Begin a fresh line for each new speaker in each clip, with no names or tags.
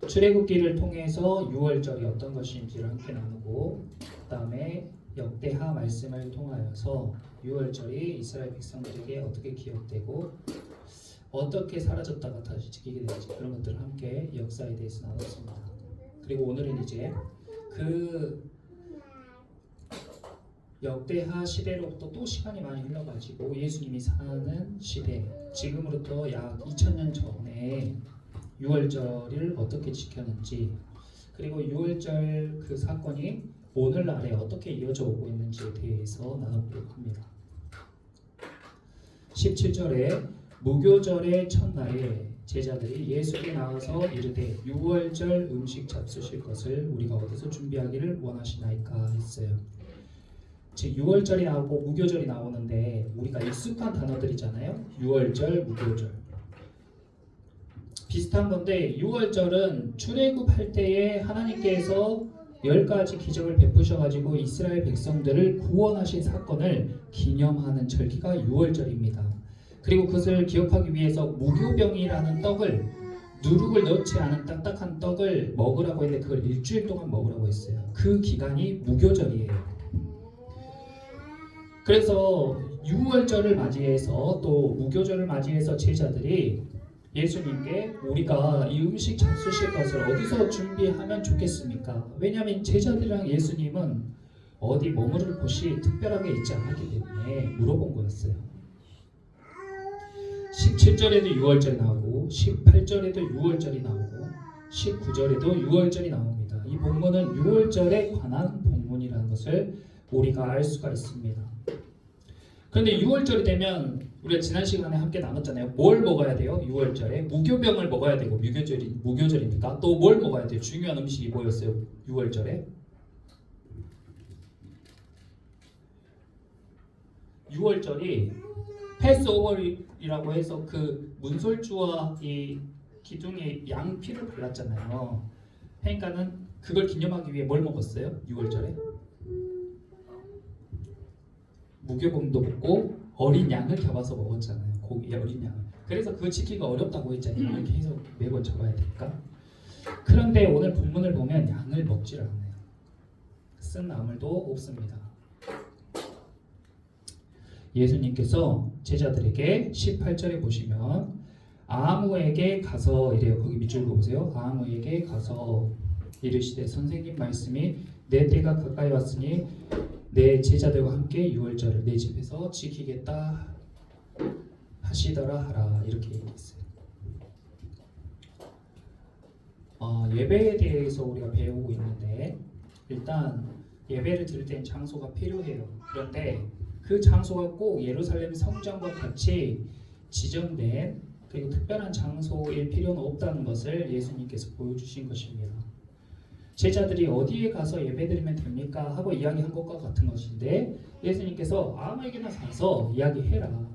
출애굽기를 통해서 유월절이 어떤 것인지를 함께 나누고, 그 다음에 역대하 말씀을 통하여서 유월절이 이스라엘 백성들에게 어떻게 기억되고 어떻게 사라졌다가 다시 지키게 되는지 그런 것들을 함께 역사에 대해서 나눴습니다. 그리고 오늘은 이제 그 역대하 시대로부터 또 시간이 많이 흘러가지고 예수님이 사는 시대, 지금으로부터 약 2000년 전에 유월절을 어떻게 지켰는지, 그리고 유월절 그 사건이 오늘날에 어떻게 이어져 오고 있는지에 대해서 나눠보려고 합니다. 17절에 무교절의 첫날에 제자들이 예수께 나와서 이르되 유월절 음식 잡수실 것을 우리가 어디서 준비하기를 원하시나이까 했어요. 즉 유월절이 나오고 무교절이 나오는데 우리가 익숙한 단어들이잖아요. 유월절, 무교절. 비슷한 건데 유월절은 출애굽할 때에 하나님께서 10가지 기적을 베푸셔가지고 이스라엘 백성들을 구원하신 사건을 기념하는 절기가 유월절입니다. 그리고 그것을 기억하기 위해서 무교병이라는 떡을, 누룩을 넣지 않은 딱딱한 떡을 먹으라고 했는데 그걸 일주일 동안 먹으라고 했어요. 그 기간이 무교절이에요. 그래서 유월절을 맞이해서 또 무교절을 맞이해서 제자들이 예수님께 우리가 이 음식 잡수실 것을 어디서 준비하면 좋겠습니까? 왜냐하면 제자들이랑 예수님은 어디 머무를 곳이 특별하게 있지 않았기 때문에 물어본 거였어요. 17절에도 유월절이 나오고 18절에도 유월절이 나오고 19절에도 유월절이 나옵니다. 이 본문은 유월절에 관한 본문이라는 것을 우리가 알 수가 있습니다. 그런데 유월절이 되면 우리가 지난 시간에 함께 나눴잖아요. 뭘 먹어야 돼요? 유월절에 무교병을 먹어야 되고 무교절이니까 또 뭘 먹어야 돼요? 중요한 음식이 뭐였어요? 유월절에 유월절이 패스오버이라고 해서 그 문설주와 이 기둥에 양피를 발랐잖아요. 그러니까는 그걸 기념하기 위해 뭘 먹었어요? 유월절에 무교병도 먹고 어린 양을 잡아서 먹었잖아요. 고기 어린 양. 그래서 그거 지키기가 어렵다고 했잖아요. 이렇게 해서 매번 잡아야 되니까. 그런데 오늘 본문을 보면 양을 먹질 않아요. 쓴 나물도 없습니다. 예수님께서 제자들에게 18절에 보시면 아무에게 가서 이래요. 거기 밑줄 보세요. 아무에게 가서 이르시되 선생님 말씀이 내 때가 가까이 왔으니 내 제자들과 함께 유월절을 내 집에서 지키겠다 하시더라 하라 이렇게 얘기했어요. 예배에 대해서 우리가 배우고 있는데 일단 예배를 드릴 땐 장소가 필요해요. 그런데 그 장소가 꼭 예루살렘 성전과 같이 지정된 그리고 특별한 장소일 필요는 없다는 것을 예수님께서 보여주신 것입니다. 제자들이 어디에 가서 예배드리면 됩니까? 하고 이야기한 것과 같은 것인데 예수님께서 아무에게나 가서 이야기해라.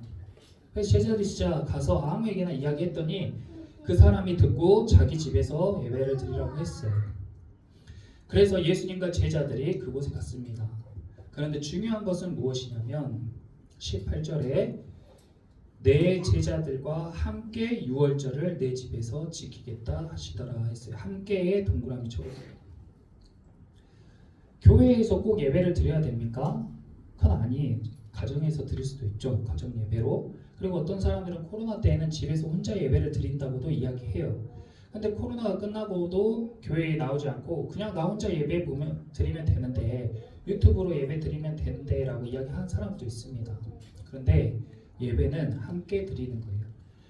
그래서 제자들이 진짜 가서 아무에게나 이야기했더니 그 사람이 듣고 자기 집에서 예배를 드리라고 했어요. 그래서 예수님과 제자들이 그곳에 갔습니다. 그런데 중요한 것은 무엇이냐면 18절에 내 제자들과 함께 유월절을 내 집에서 지키겠다 하시더라 했어요. 함께의 동그라미 쳐보세요. 교회에서 꼭 예배를 드려야 됩니까? 그건 아니에요. 가정에서 드릴 수도 있죠. 가정 예배로. 그리고 어떤 사람들은 코로나 때에는 집에서 혼자 예배를 드린다고도 이야기해요. 근데 코로나가 끝나고도 교회에 나오지 않고 그냥 나 혼자 예배 드리면 되는데 유튜브로 예배 드리면 되는데 라고 이야기하는 사람도 있습니다. 그런데 예배는 함께 드리는 거예요.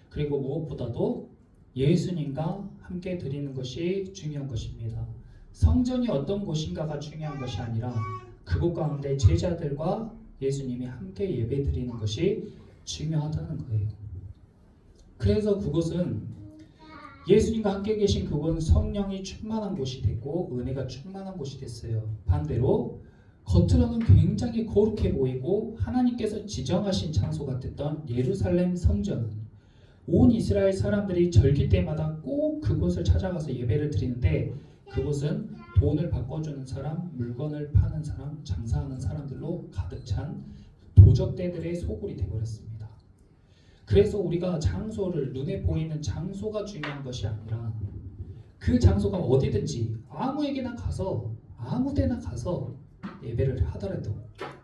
그리고 무엇보다도 예수님과 함께 드리는 것이 중요한 것입니다. 성전이 어떤 곳인가가 중요한 것이 아니라 그곳 가운데 제자들과 예수님이 함께 예배 드리는 것이 중요하다는 거예요. 그래서 그곳은 예수님과 함께 계신 그곳은 성령이 충만한 곳이 됐고 은혜가 충만한 곳이 됐어요. 반대로 겉으로는 굉장히 거룩해 보이고 하나님께서 지정하신 장소 같았던 예루살렘 성전, 온 이스라엘 사람들이 절기 때마다 꼭 그곳을 찾아가서 예배를 드리는데 그곳은 돈을 바꿔주는 사람, 물건을 파는 사람, 장사하는 사람들로 가득 찬 도적대들의 소굴이 되어버렸습니다. 그래서 우리가 장소를, 눈에 보이는 장소가 중요한 것이 아니라 그 장소가 어디든지 아무에게나 가서 아무데나 가서 예배를 하더라도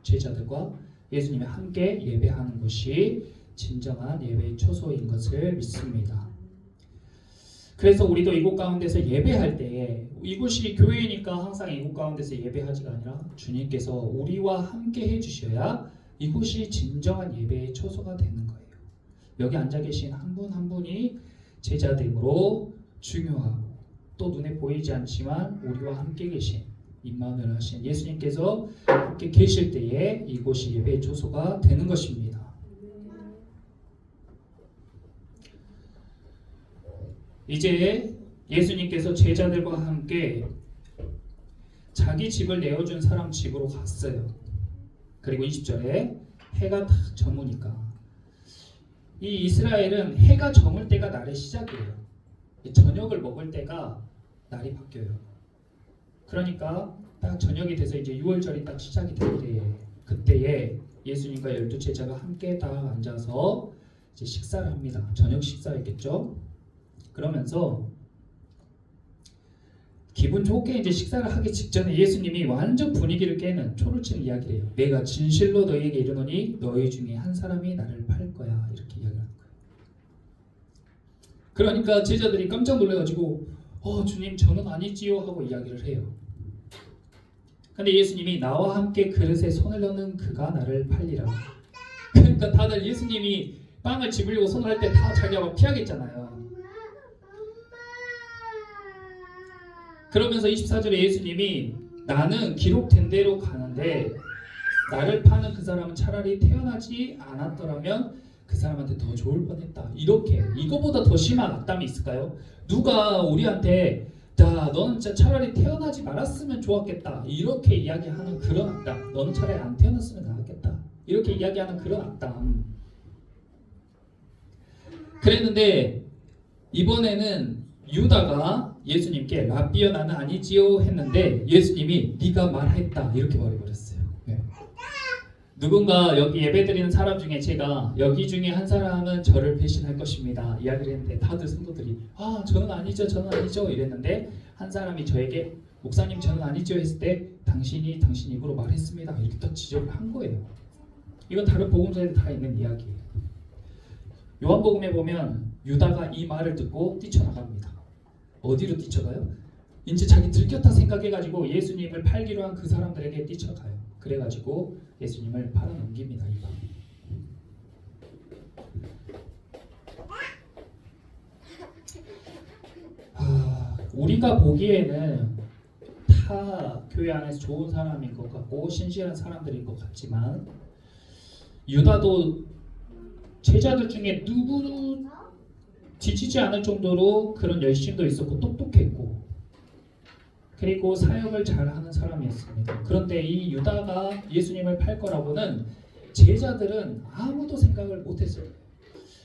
제자들과 예수님이 함께 예배하는 것이 진정한 예배의 초소인 것을 믿습니다. 그래서 우리도 이곳 가운데서 예배할 때에 이곳이 교회니까 항상 이곳 가운데서 예배하지가 아니라 주님께서 우리와 함께 해주셔야 이곳이 진정한 예배의 초소가 되는 거예요. 여기 앉아 계신 한 분 한 분이 제자됨으로 중요하고 또 눈에 보이지 않지만 우리와 함께 계신 임마누엘 하신 예수님께서 함께 계실 때에 이곳이 예배의 초소가 되는 것입니다. 이제 예수님께서 제자들과 함께 자기 집을 내어준 사람 집으로 갔어요. 그리고 20절에 해가 탁 저무니까 이 이스라엘은 해가 저물 때가 날의 시작이에요. 저녁을 먹을 때가 날이 바뀌어요. 그러니까 딱 저녁이 돼서 이제 6월절이 딱 시작이 될 때에 그때에 예수님과 12 제자가 함께 딱 앉아서 이제 식사를 합니다. 저녁 식사였겠죠. 그러면서 기분 좋게 이제 식사를 하기 직전에 예수님이 완전 분위기를 깨는 초를 치는 이야기를 해요. 내가 진실로 너희에게 이르노니 너희 중에 한 사람이 나를 팔 거야. 이렇게 이야기하는 거예요. 그러니까 제자들이 깜짝 놀라가지고 주님 저는 아니지요 하고 이야기를 해요. 근데 예수님이 나와 함께 그릇에 손을 넣는 그가 나를 팔리라. 그러니까 다들 예수님이 빵을 집으려고 손을 할 때 다 자기가 막 피하겠잖아요. 그러면서 24절에 예수님이 나는 기록된 대로 가는데 나를 파는 그 사람은 차라리 태어나지 않았더라면 그 사람한테 더 좋을 뻔했다. 이렇게 이거보다 더 심한 악담이 있을까요? 누가 우리한테 야 너는 진짜 차라리 태어나지 말았으면 좋았겠다 이렇게 이야기하는 그런 악담. 너는 차라리 안 태어났으면 나았겠다 이렇게 이야기하는 그런 악담. 그랬는데 이번에는 유다가 예수님께 라비어 나는 아니지요 했는데 예수님이 네가 말했다 이렇게 말해버렸어요. 네. 누군가 여기 예배드리는 사람 중에 제가 여기 중에 한 사람은 저를 배신할 것입니다 이야기를 했는데 다들 성도들이 저는 아니죠 저는 아니죠 이랬는데 한 사람이 저에게 목사님 저는 아니죠 했을 때 당신이 당신 입으로 말했습니다 이렇게 딱 지적을 한 거예요. 이건 다른 복음서에도 다 있는 이야기예요. 요한복음에 보면 유다가 이 말을 듣고 뛰쳐나갑니다. 어디로 뛰쳐가요? 이제 자기 들켰다 생각해가지고 예수님을 팔기로 한 그 사람들에게 뛰쳐가요. 그래가지고 예수님을 팔아넘깁니다. 이 밤. 우리가 보기에는 다 교회 안에서 좋은 사람인 것 같고 신실한 사람들인 것 같지만 유다도 제자들 중에 누구도 지치지 않을 정도로 그런 열심도 있었고 똑똑했고 그리고 사역을 잘하는 사람이었습니다. 그런데 이 유다가 예수님을 팔 거라고는 제자들은 아무도 생각을 못했어요.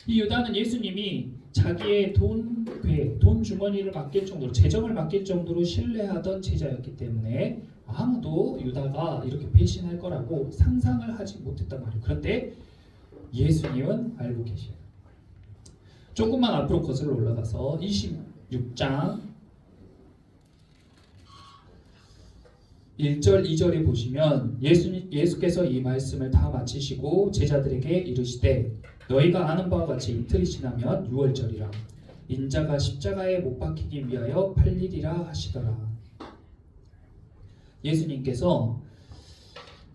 이 유다는 예수님이 자기의 돈 주머니를 맡길 정도로 재정을 맡길 정도로 신뢰하던 제자였기 때문에 아무도 유다가 이렇게 배신할 거라고 상상을 하지 못했단 말이에요. 그런데 예수님은 알고 계셔요. 조금만 앞으로 거슬러 올라가서 26장 1절 2절에 보시면 예수께서 이 말씀을 다 마치시고 제자들에게 이르시되 너희가 아는 바와 같이 이틀이 지나면 6월절이라 인자가 십자가에 못 박히기 위하여 팔리리라 하시더라. 예수님께서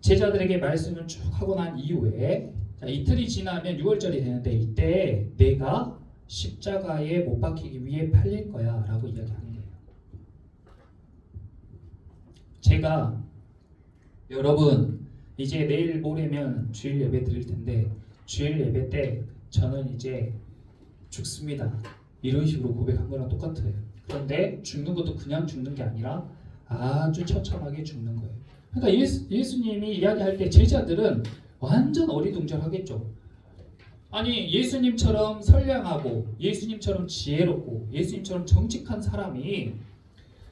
제자들에게 말씀을 쭉 하고 난 이후에 이틀이 지나면 6월절이 되는데 이때 내가 십자가에 못 박히기 위해 팔릴 거야 라고 이야기하는 거예요. 제가 여러분 이제 내일 모레면 주일 예배 드릴 텐데 주일 예배 때 저는 이제 죽습니다 이런 식으로 고백한 거랑 똑같아요. 그런데 죽는 것도 그냥 죽는 게 아니라 아주 처참하게 죽는 거예요. 그러니까 예수님이 이야기할 때 제자들은 완전 어리둥절하겠죠. 아니 예수님처럼 선량하고 예수님처럼 지혜롭고 예수님처럼 정직한 사람이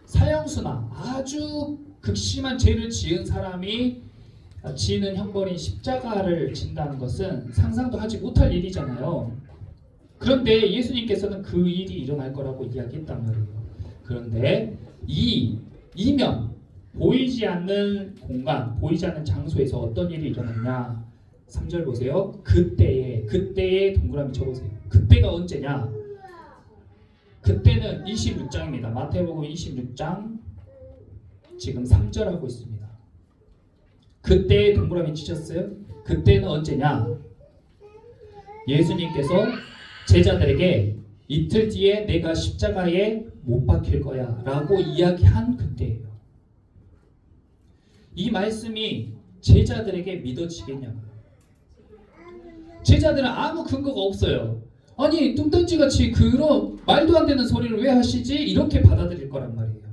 사형수나 아주 극심한 죄를 지은 사람이 지는 형벌인 십자가를 진다는 것은 상상도 하지 못할 일이잖아요. 그런데 예수님께서는 그 일이 일어날 거라고 이야기했단 말이에요. 그런데 이면 보이지 않는 공간, 보이지 않는 장소에서 어떤 일이 일어났냐? 3절 보세요. 그때에 동그라미 쳐보세요. 그때가 언제냐? 그때는 26장입니다. 마태복음 26장 지금 3절 하고 있습니다. 그때에 동그라미 치셨어요? 그때는 언제냐? 예수님께서 제자들에게 이틀 뒤에 내가 십자가에 못 박힐 거야 라고 이야기한 그때예요. 이 말씀이 제자들에게 믿어지겠냐고요. 제자들은 아무 근거가 없어요. 아니 뚱딴지같이 그런 말도 안 되는 소리를 왜 하시지? 이렇게 받아들일 거란 말이에요.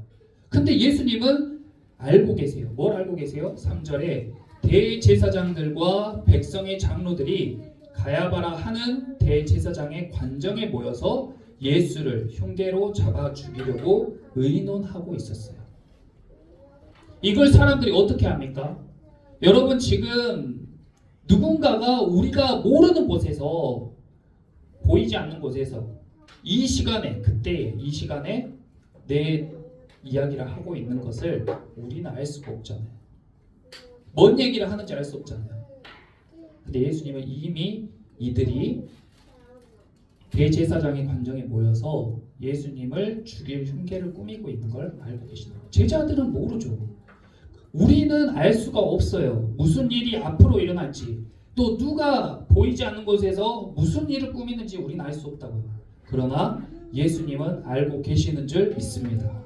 근데 예수님은 알고 계세요. 뭘 알고 계세요? 3절에 대제사장들과 백성의 장로들이 가야바라 하는 대제사장의 관정에 모여서 예수를 흉계로 잡아 죽이려고 의논하고 있었어요. 이걸 사람들이 어떻게 합니까? 여러분 지금 누군가가 우리가 모르는 곳에서 보이지 않는 곳에서 이 시간에 이 시간에 내 이야기를 하고 있는 것을 우리는 알 수가 없잖아요. 뭔 얘기를 하는지 알 수 없잖아요. 근데 예수님은 이미 이들이 대제사장의 관정에 모여서 예수님을 죽일 흉계를 꾸미고 있는 걸 알고 계시네요. 제자들은 모르죠. 우리는 알 수가 없어요. 무슨 일이 앞으로 일어날지, 또 누가 보이지 않는 곳에서 무슨 일을 꾸미는지 우리는 알 수 없다고요. 그러나 예수님은 알고 계시는 줄 믿습니다.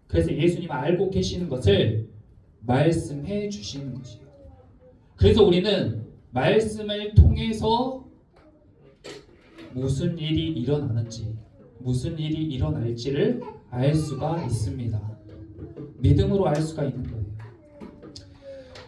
그래서 예수님은 알고 계시는 것을 말씀해 주시는 것이에요. 그래서 우리는 말씀을 통해서 무슨 일이 일어나는지, 무슨 일이 일어날지를 알 수가 있습니다. 믿음으로 알 수가 있는 거예요.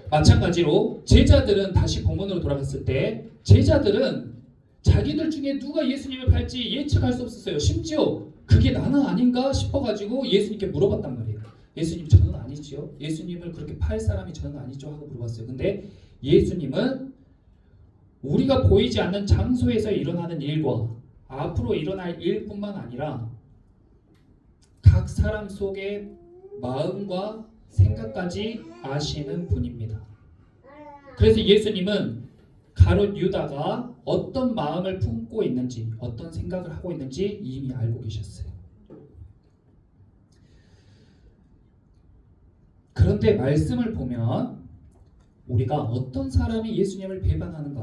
마찬가지로 제자들은 다시 본문으로 돌아갔을 때 제자들은 자기들 중에 누가 예수님을 팔지 예측할 수 없었어요. 심지어 그게 나는 아닌가 싶어가지고 예수님께 물어봤단 말이에요. 예수님 저는 아니지요. 예수님을 그렇게 팔 사람이 저는 아니죠 하고 물어봤어요. 근데 예수님은 우리가 보이지 않는 장소에서 일어나는 일과 앞으로 일어날 일뿐만 아니라 각 사람 속의 마음과 생각까지 아시는 분입니다. 그래서 예수님은 가룟 유다가 어떤 마음을 품고 있는지, 어떤 생각을 하고 있는지 이미 알고 계셨어요. 그런데 말씀을 보면 우리가 어떤 사람이 예수님을 배반하는가,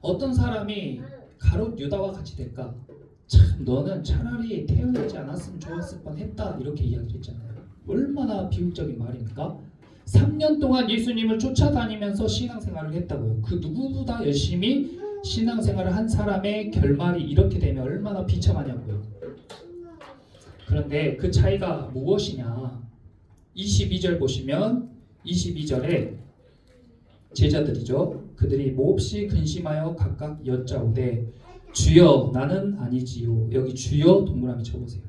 어떤 사람이 가룟 유다와 같이 될까, 참 너는 차라리 태어나지 않았으면 좋았을 뻔했다 이렇게 이야기를 했잖아요. 얼마나 비극적인 말입니까? 3년 동안 예수님을 쫓아다니면서 신앙생활을 했다고요. 그 누구보다 열심히 신앙생활을 한 사람의 결말이 이렇게 되면 얼마나 비참하냐고요. 그런데 그 차이가 무엇이냐? 22절 보시면 22절에 제자들이죠. 그들이 몹시 근심하여 각각 여짜오되 주여 나는 아니지요. 여기 주여 동그라미 쳐보세요.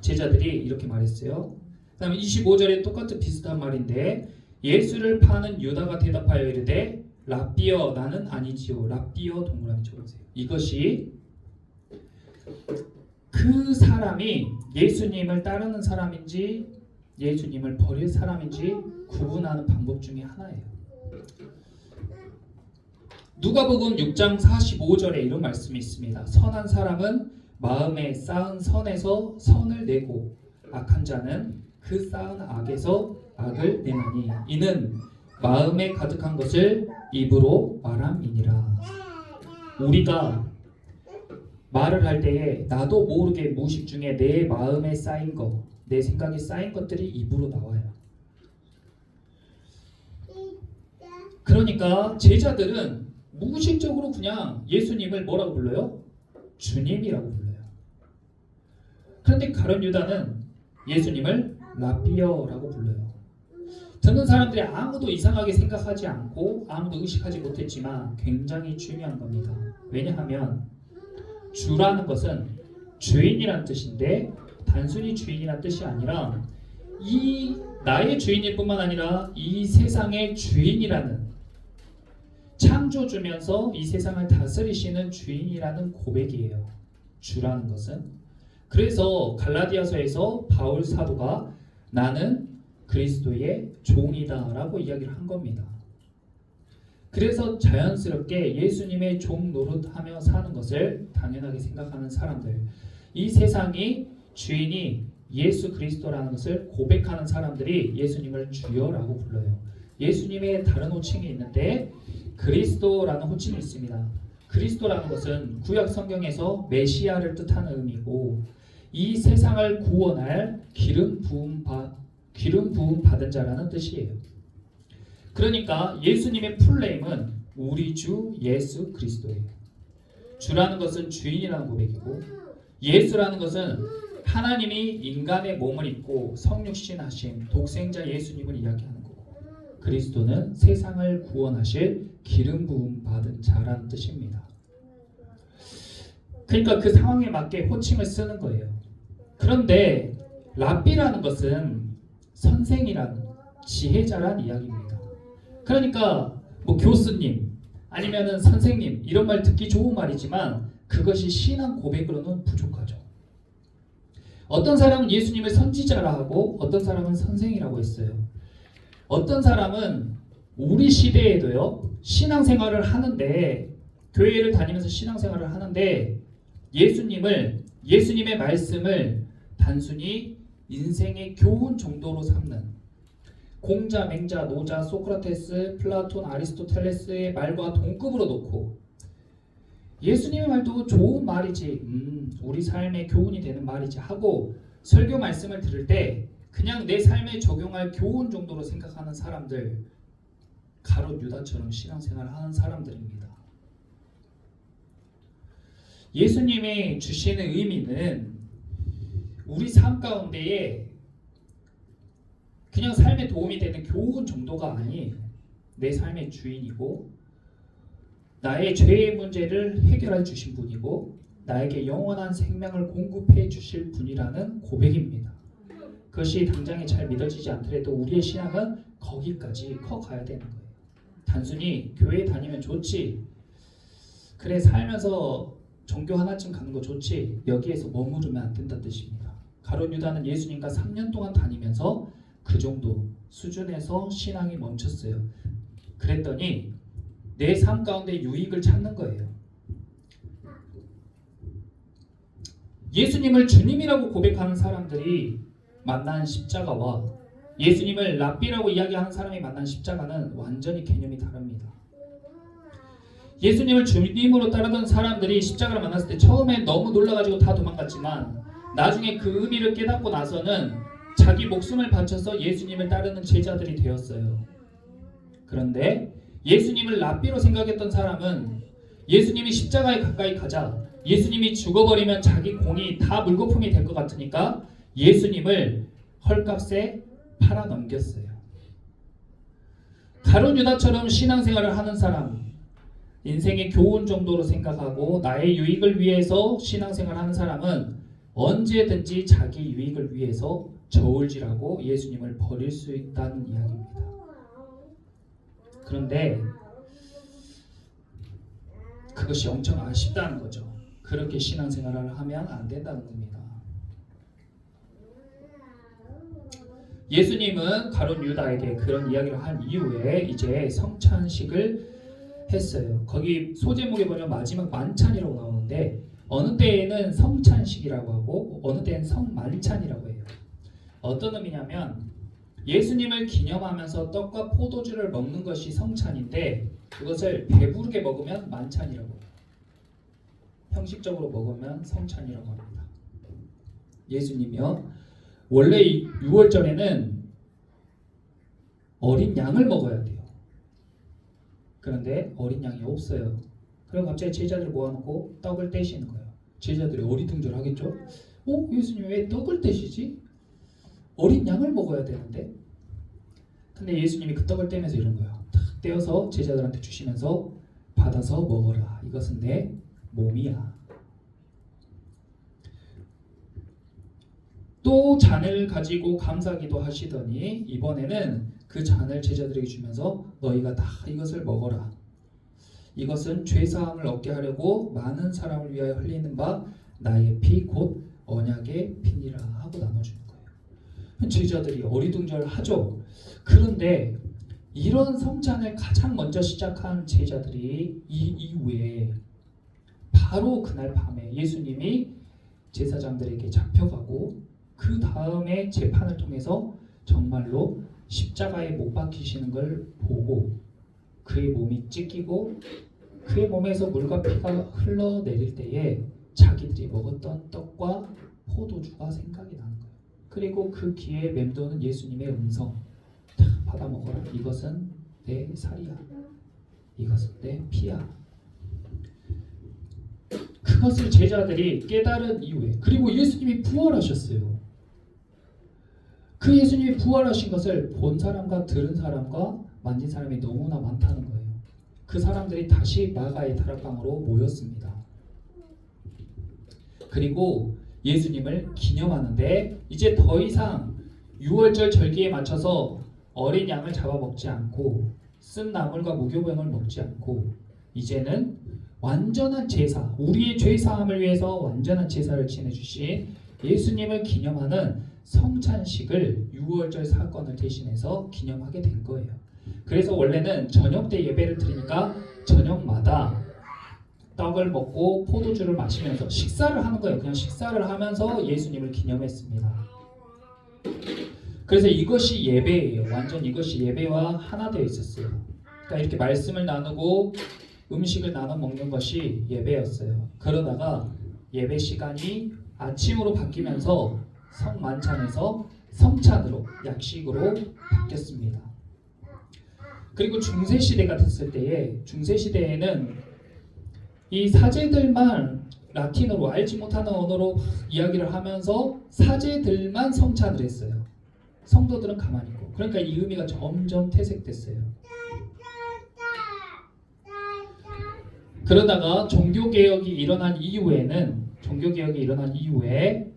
제자들이 이렇게 말했어요. 그 다음에 25절에 똑같은 비슷한 말인데 예수를 파는 유다가 대답하여 이르되 랍비여 나는 아니지요. 랍비여 동그라미 쳐보세요. 이것이 그 사람이 예수님을 따르는 사람인지 예수님을 버릴 사람인지 구분하는 방법 중에 하나예요. 누가복음 6장 45절에 이런 말씀이 있습니다. 선한 사람은 마음에 쌓은 선에서 선을 내고 악한 자는 그 쌓은 악에서 악을 내나니 이는 마음에 가득한 것을 입으로 말함이니라. 우리가 말을 할 때에 나도 모르게 무의식 중에 내 마음에 쌓인 것, 내 생각에 쌓인 것들이 입으로 나와요. 그러니까 제자들은 무의식적으로 그냥 예수님을 뭐라고 불러요? 주님이라고 불러요. 그런데 가룟 유다는 예수님을 랍비여라고 불러요. 듣는 사람들이 아무도 이상하게 생각하지 않고 아무도 의식하지 못했지만 굉장히 중요한 겁니다. 왜냐하면 주라는 것은 주인이란 뜻인데 단순히 주인이란 뜻이 아니라 이 나의 주인일 뿐만 아니라 이 세상의 주인이라는, 창조주면서 이 세상을 다스리시는 주인이라는 고백이에요. 주라는 것은. 그래서 갈라디아서에서 바울 사도가 나는 그리스도의 종이다 라고 이야기를 한 겁니다. 그래서 자연스럽게 예수님의 종 노릇하며 사는 것을 당연하게 생각하는 사람들, 이 세상이 주인이 예수 그리스도라는 것을 고백하는 사람들이 예수님을 주여라고 불러요. 예수님의 다른 호칭이 있는데 그리스도라는 호칭이 있습니다. 그리스도라는 것은 구약 성경에서 메시아를 뜻하는 의미고, 이 세상을 구원할 기름 부음 받은 자라는 뜻이에요. 그러니까 예수님의 풀네임은 우리 주 예수 그리스도예요. 주라는 것은 주인이라는 고백이고, 예수라는 것은 하나님이 인간의 몸을 입고 성육신하신 독생자 예수님을 이야기하는 거고, 그리스도는 세상을 구원하실 기름 부음 받은 자라는 뜻입니다. 그러니까 그 상황에 맞게 호칭을 쓰는 거예요. 그런데 랍비라는 것은 선생이란, 지혜자란 이야기입니다. 그러니까 뭐 교수님 아니면은 선생님 이런 말 듣기 좋은 말이지만 그것이 신앙 고백으로는 부족하죠. 어떤 사람은 예수님을 선지자라 하고 어떤 사람은 선생이라고 했어요. 어떤 사람은 우리 시대에도요, 신앙생활을 하는데, 교회를 다니면서 신앙생활을 하는데 예수님의 말씀을 단순히 인생의 교훈 정도로 삼는, 공자, 맹자, 노자, 소크라테스, 플라톤, 아리스토텔레스의 말과 동급으로 놓고 예수님의 말도 좋은 말이지, 우리 삶에 교훈이 되는 말이지 하고 설교 말씀을 들을 때 그냥 내 삶에 적용할 교훈 정도로 생각하는 사람들, 가롯 유다처럼 신앙생활을 하는 사람들입니다. 예수님이 주시는 의미는 우리 삶 가운데에 그냥 삶에 도움이 되는 교훈 정도가 아니에요. 내 삶의 주인이고 나의 죄의 문제를 해결해 주신 분이고 나에게 영원한 생명을 공급해 주실 분이라는 고백입니다. 그것이 당장에 잘 믿어지지 않더라도 우리의 신앙은 거기까지 커가야 되는 거예요. 단순히 교회 다니면 좋지, 그래 살면서 종교 하나쯤 가는 거 좋지, 여기에서 머무르면 안 된다는 뜻입니다. 가룟 유다는 예수님과 3년 동안 다니면서 그 정도 수준에서 신앙이 멈췄어요. 그랬더니 내 삶 가운데 유익을 찾는 거예요. 예수님을 주님이라고 고백하는 사람들이 만난 십자가와 예수님을 랍비라고 이야기하는 사람이 만난 십자가는 완전히 개념이 다릅니다. 예수님을 주님으로 따르던 사람들이 십자가를 만났을 때 처음엔 너무 놀라가지고 다 도망갔지만 나중에 그 의미를 깨닫고 나서는 자기 목숨을 바쳐서 예수님을 따르는 제자들이 되었어요. 그런데 예수님을 랍비로 생각했던 사람은 예수님이 십자가에 가까이 가자, 예수님이 죽어버리면 자기 공이 다 물거품이 될 것 같으니까 예수님을 헐값에 팔아 넘겼어요. 가룟 유다처럼 신앙생활을 하는 사람, 인생의 교훈 정도로 생각하고 나의 유익을 위해서 신앙생활하는 사람은 언제든지 자기 유익을 위해서 저울질하고 예수님을 버릴 수 있다는 이야기입니다. 그런데 그것이 엄청 아쉽다는 거죠. 그렇게 신앙생활을 하면 안 된다는 겁니다. 예수님은 가룟 유다에게 그런 이야기를 한 이후에 이제 성찬식을 했어요. 거기 소제목에 보면 마지막 만찬이라고 나오는데 어느 때에는 성찬식이라고 하고 어느 때는 성만찬이라고 해요. 어떤 의미냐면 예수님을 기념하면서 떡과 포도주를 먹는 것이 성찬인데 그것을 배부르게 먹으면 만찬이라고 해요. 형식적으로 먹으면 성찬이라고 합니다. 예수님이요, 원래 6월절에는 어린 양을 먹어야 돼요. 그런데 어린 양이 없어요. 그리고 갑자기 제자들을 모아놓고 떡을 떼시는 거예요. 제자들이 어리둥절하겠죠? 예수님 왜 떡을 떼시지? 어린 양을 먹어야 되는데. 근데 예수님이 그 떡을 떼면서 이런 거예요. 탁 떼어서 제자들한테 주시면서 받아서 먹어라. 이것은 내 몸이야. 또 잔을 가지고 감사기도 하시더니 이번에는 그 잔을 제자들에게 주면서 너희가 다 이것을 먹어라. 이것은 죄사함을 얻게 하려고 많은 사람을 위하여 흘리는 바 나의 피 곧 언약의 비니라 하고 나눠주는 거예요. 제자들이 어리둥절하죠. 그런데 이런 성찬을 가장 먼저 시작한 제자들이 이 이후에 바로 그날 밤에 예수님이 제사장들에게 잡혀가고 그 다음에 재판을 통해서 정말로 십자가에 못 박히시는 걸 보고 그의 몸이 찢기고 그의 몸에서 물과 피가 흘러내릴 때에 자기들이 먹었던 떡과 포도주가 생각이 나는 거예요. 그리고 그 귀에 맴도는 예수님의 음성, 받아 먹어라. 이것은 내 살이야. 이것은 내 피야. 그것을 제자들이 깨달은 이후에, 그리고 예수님이 부활하셨어요. 그 예수님이 부활하신 것을 본 사람과 들은 사람과 만진 사람이 너무나 많다는 거예요. 그 사람들이 다시 마가의 다락방으로 모였습니다. 그리고 예수님을 기념하는데 이제 더 이상 유월절 절기에 맞춰서 어린 양을 잡아먹지 않고 쓴 나물과 무교병을 먹지 않고 이제는 완전한 제사, 우리의 죄사함을 위해서 완전한 제사를 지내주신 예수님을 기념하는 성찬식을 유월절 사건을 대신해서 기념하게 된 거예요. 그래서 원래는 저녁 때 예배를 드리니까 저녁마다 떡을 먹고 포도주를 마시면서 식사를 하는 거예요. 그냥 식사를 하면서 예수님을 기념했습니다. 그래서 이것이 예배예요. 완전 이것이 예배와 하나 되어 있었어요. 그러니까 이렇게 말씀을 나누고 음식을 나눠 먹는 것이 예배였어요. 그러다가 예배 시간이 아침으로 바뀌면서 성만찬에서 성찬으로, 약식으로 바뀌었습니다. 그리고 중세시대가 됐을 때에, 중세시대에는 이 사제들만 라틴어로, 알지 못하는 언어로 이야기를 하면서 사제들만 성찬을 했어요. 성도들은 가만히 있고. 그러니까 이 의미가 점점 퇴색됐어요. 그러다가 종교개혁이 일어난 이후에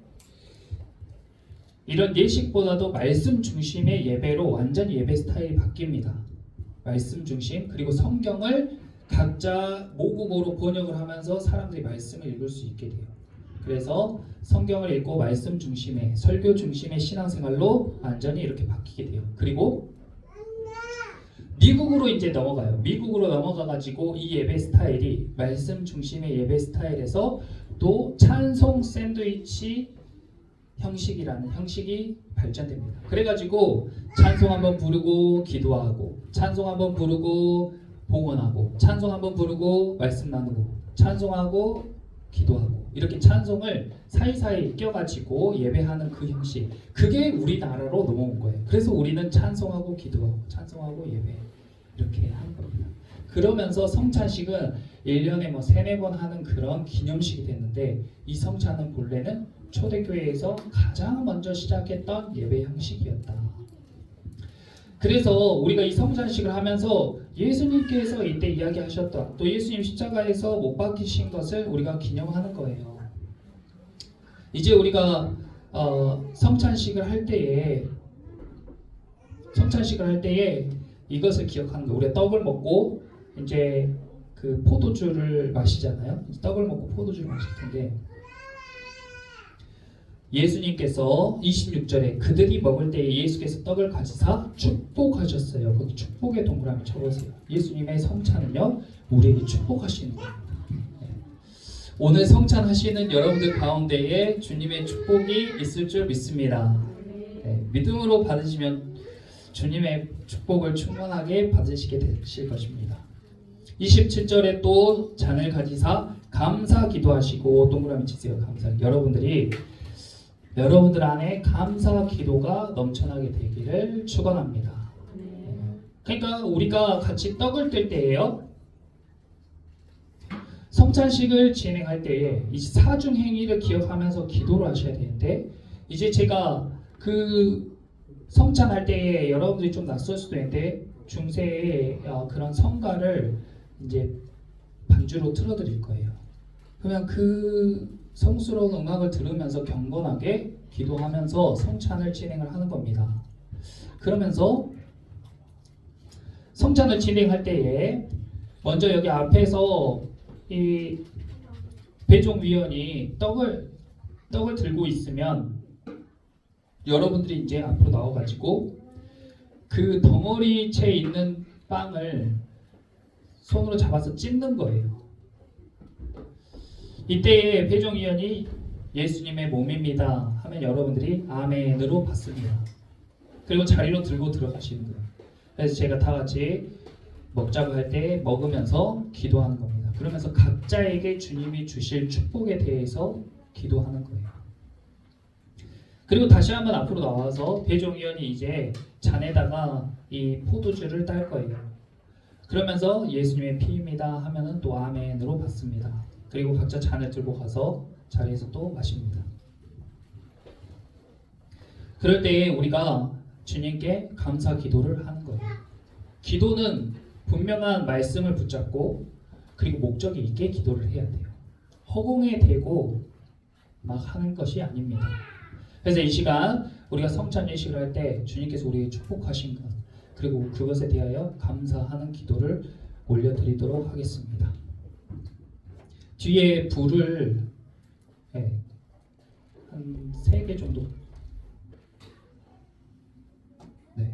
이런 예식보다도 말씀 중심의 예배로 완전히 예배 스타일이 바뀝니다. 말씀 중심, 그리고 성경을 각자 모국어로 번역을 하면서 사람들이 말씀을 읽을 수 있게 돼요. 그래서 성경을 읽고 말씀 중심의, 설교 중심의 신앙생활로 완전히 이렇게 바뀌게 돼요. 그리고 미국으로 이제 넘어가요. 미국으로 넘어가가지고 이 예배 스타일이 말씀 중심의 예배 스타일에서 또 찬송 샌드위치 형식이라는 형식이 발전됩니다. 그래가지고 찬송 한번 부르고 기도하고, 찬송 한번 부르고 봉헌하고, 찬송 한번 부르고 말씀 나누고, 찬송하고 기도하고, 이렇게 찬송을 사이사이 껴가지고 예배하는 그 형식, 그게 우리나라로 넘어온 거예요. 그래서 우리는 찬송하고 기도하고 찬송하고 예배 이렇게 하는 겁니다. 그러면서 성찬식은 1년에 뭐 3-4번 하는 그런 기념식이 됐는데, 이 성찬은 본래는 초대교회에서 가장 먼저 시작했던 예배 형식이었다. 그래서 우리가 이 성찬식을 하면서 예수님께서 이때 이야기하셨던, 또 예수님 십자가에서 못 박히신 것을 우리가 기념하는 거예요. 이제 우리가 성찬식을 할 때에 이것을 기억하는 거예요. 우리가 떡을 먹고 이제 그 포도주를 마시잖아요. 떡을 먹고 포도주를 마실 텐데, 예수님께서 26절에 그들이 먹을 때에 예수께서 떡을 가지사 축복하셨어요. 거기 축복의 동그라미 쳐보세요. 예수님의 성찬은요, 우리에게 축복하시는 거예요. 오늘 성찬하시는 여러분들 가운데에 주님의 축복이 있을 줄 믿습니다. 믿음으로 받으시면 주님의 축복을 충분하게 받으시게 되실 것입니다. 27절에 또 잔을 가지사 감사 기도하시고, 동그라미 치세요. 감사. 여러분들 안에 감사 기도가 넘쳐나게 되기를 축원합니다. 그러니까 우리가 같이 떡을 뗄 때예요. 성찬식을 진행할 때에 이 사중 행위를 기억하면서 기도를 하셔야 되는데, 이제 제가 그 성찬할 때에 여러분들이 좀 낯설 수도 있는데 중세의 그런 성가를 이제 반주로 틀어드릴 거예요. 그러면 그 성스러운 음악을 들으면서 경건하게 기도하면서 성찬을 진행을 하는 겁니다. 그러면서 성찬을 진행할 때에 먼저 여기 앞에서 이 배종위원이 떡을 떡을 들고 있으면 여러분들이 이제 앞으로 나와가지고 그 덩어리채 있는 빵을 손으로 잡아서 찢는 거예요. 이때에 배종위원이 예수님의 몸입니다 하면 여러분들이 아멘으로 받습니다. 그리고 자리로 들고 들어가시는 거예요. 그래서 제가 다 같이 먹자고 할 때 먹으면서 기도하는 겁니다. 그러면서 각자에게 주님이 주실 축복에 대해서 기도하는 거예요. 그리고 다시 한번 앞으로 나와서 배종위원이 이제 잔에다가 이 포도주를 딸 거예요. 그러면서 예수님의 피입니다 하면은 또 아멘으로 받습니다. 그리고 각자 잔을 들고 가서 자리에서 또 마십니다. 그럴 때에 우리가 주님께 감사 기도를 하는 거예요. 기도는 분명한 말씀을 붙잡고 그리고 목적이 있게 기도를 해야 돼요. 허공에 대고 막 하는 것이 아닙니다. 그래서 이 시간 우리가 성찬 예식을 할 때 주님께서 우리에게 축복하신 것 그리고 그것에 대하여 감사하는 기도를 올려드리도록 하겠습니다. 뒤에 불을 한 3개 정도